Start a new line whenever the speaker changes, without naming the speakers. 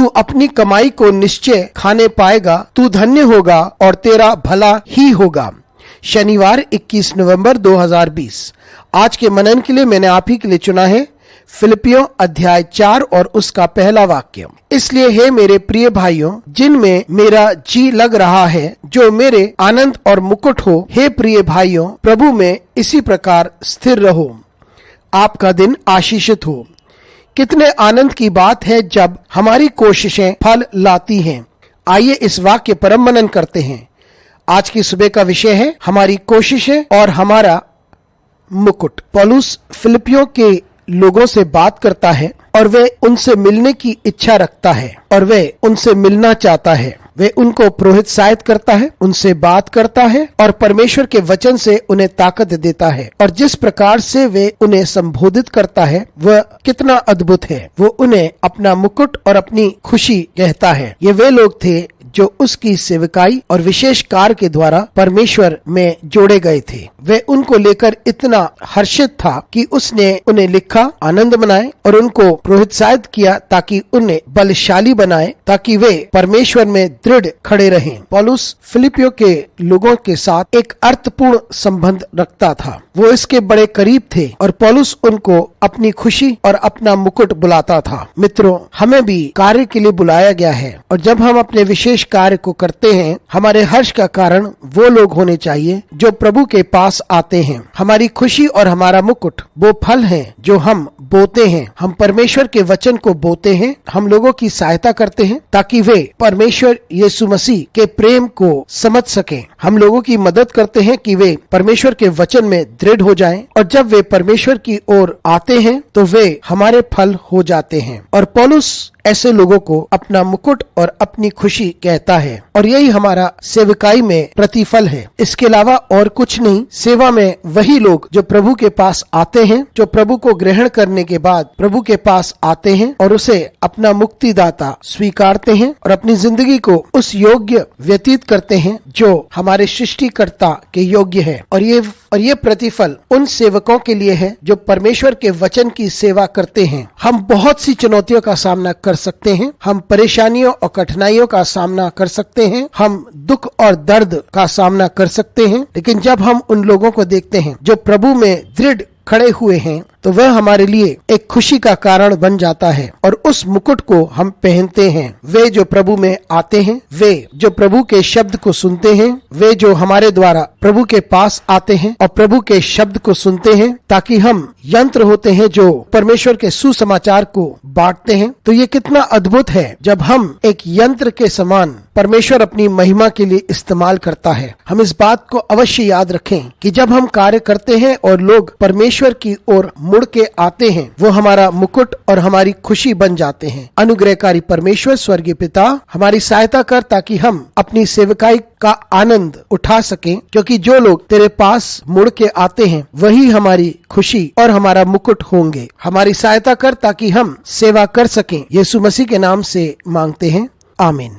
अपनी कमाई को निश्चय खाने पाएगा, तू धन्य होगा और तेरा भला ही होगा। शनिवार 21 नवंबर 2020। आज के मनन के लिए मैंने आप ही के लिए चुना है फिलिपियों अध्याय 4 और उसका पहला वाक्य। इसलिए हे मेरे प्रिय भाइयों, जिनमें मेरा जी लग रहा है, जो मेरे आनंद और मुकुट हो, हे प्रिय भाइयों, प्रभु में इसी प्रकार स्थिर रहो। आपका दिन आशीषित हो। कितने आनंद की बात है जब हमारी कोशिशें फल लाती हैं। आइए इस वाक्य पर मनन करते हैं। आज की सुबह का विषय है हमारी कोशिशें और हमारा मुकुट। पौलुस फिलिपियों के लोगों से बात करता है और वे उनसे मिलने की इच्छा रखता है और वे उनसे मिलना चाहता है। वे उनको प्रोत्साहित करता है, उनसे बात करता है और परमेश्वर के वचन से उन्हें ताकत देता है। और जिस प्रकार से वे उन्हें संबोधित करता है वह कितना अद्भुत है। वो उन्हें अपना मुकुट और अपनी खुशी कहता है। ये वे लोग थे जो उसकी सेवकाई और विशेष कार्य के द्वारा परमेश्वर में जोड़े गए थे। वे उनको लेकर इतना हर्षित था कि उसने उन्हें लिखा, आनंद मनाए और उनको प्रोत्साहित किया ताकि उन्हें बलशाली बनाए, ताकि वे परमेश्वर में दृढ़ खड़े रहें। पौलुस फिलिपियों के लोगों के साथ एक अर्थपूर्ण संबंध रखता था। वो इसके बड़े करीब थे और पौलुस उनको अपनी खुशी और अपना मुकुट बुलाता था। मित्रों, हमें भी कार्य के लिए बुलाया गया है और जब हम अपने विशेष कार्य को करते हैं, हमारे हर्ष का कारण वो लोग होने चाहिए जो प्रभु के पास आते हैं। हमारी खुशी और हमारा मुकुट वो फल हैं जो हम बोते हैं। हम परमेश्वर के वचन को बोते हैं, हम लोगों की सहायता करते हैं ताकि वे परमेश्वर यीशु मसीह के प्रेम को समझ सकें। हम लोगों की मदद करते हैं कि वे परमेश्वर के वचन में दृढ़ हो जाएं और जब वे परमेश्वर की ओर आते हैं तो वे हमारे फल हो जाते हैं। और पौलुस ऐसे लोगों को अपना मुकुट और अपनी खुशी कहता है और यही हमारा सेवकाई में प्रतिफल है। इसके अलावा और कुछ नहीं। सेवा में वही लोग जो प्रभु के पास आते हैं, जो प्रभु को ग्रहण करने के बाद प्रभु के पास आते हैं और उसे अपना मुक्तिदाता स्वीकारते हैं और अपनी जिंदगी को उस योग्य व्यतीत करते हैं जो हमारे सृष्टिकर्ता के योग्य है। और ये प्रतिफल उन सेवकों के लिए है जो परमेश्वर के वचन की सेवा करते हैं। हम बहुत सी चुनौतियों का सामना कर सकते हैं, हम परेशानियों और कठिनाइयों का सामना कर सकते हैं, हम दुख और दर्द का सामना कर सकते हैं, लेकिन जब हम उन लोगों को देखते हैं जो प्रभु में दृढ़ खड़े हुए हैं तो वह हमारे लिए एक खुशी का कारण बन जाता है और उस मुकुट को हम पहनते हैं। वे जो प्रभु में आते हैं, वे जो प्रभु के शब्द को सुनते हैं, वे जो हमारे द्वारा प्रभु के पास आते हैं और प्रभु के शब्द को सुनते हैं ताकि हम यंत्र होते हैं जो परमेश्वर के सुसमाचार को बांटते हैं। तो ये कितना अद्भुत है जब हम एक यंत्र के समान परमेश्वर अपनी महिमा के लिए इस्तेमाल करता है। हम इस बात को अवश्य याद रखें कि जब हम कार्य करते हैं और लोग परमेश्वर की ओर मुड़ के आते हैं, वो हमारा मुकुट और हमारी खुशी बन जाते हैं। अनुग्रहकारी परमेश्वर स्वर्गीय पिता हमारी सहायता कर ताकि हम अपनी सेवकाई का आनंद उठा सकें, क्योंकि जो लोग तेरे पास मुड़ के आते हैं वही हमारी खुशी और हमारा मुकुट होंगे। हमारी सहायता कर ताकि हम सेवा कर सकें। यीशु मसीह के नाम से मांगते हैं, आमीन।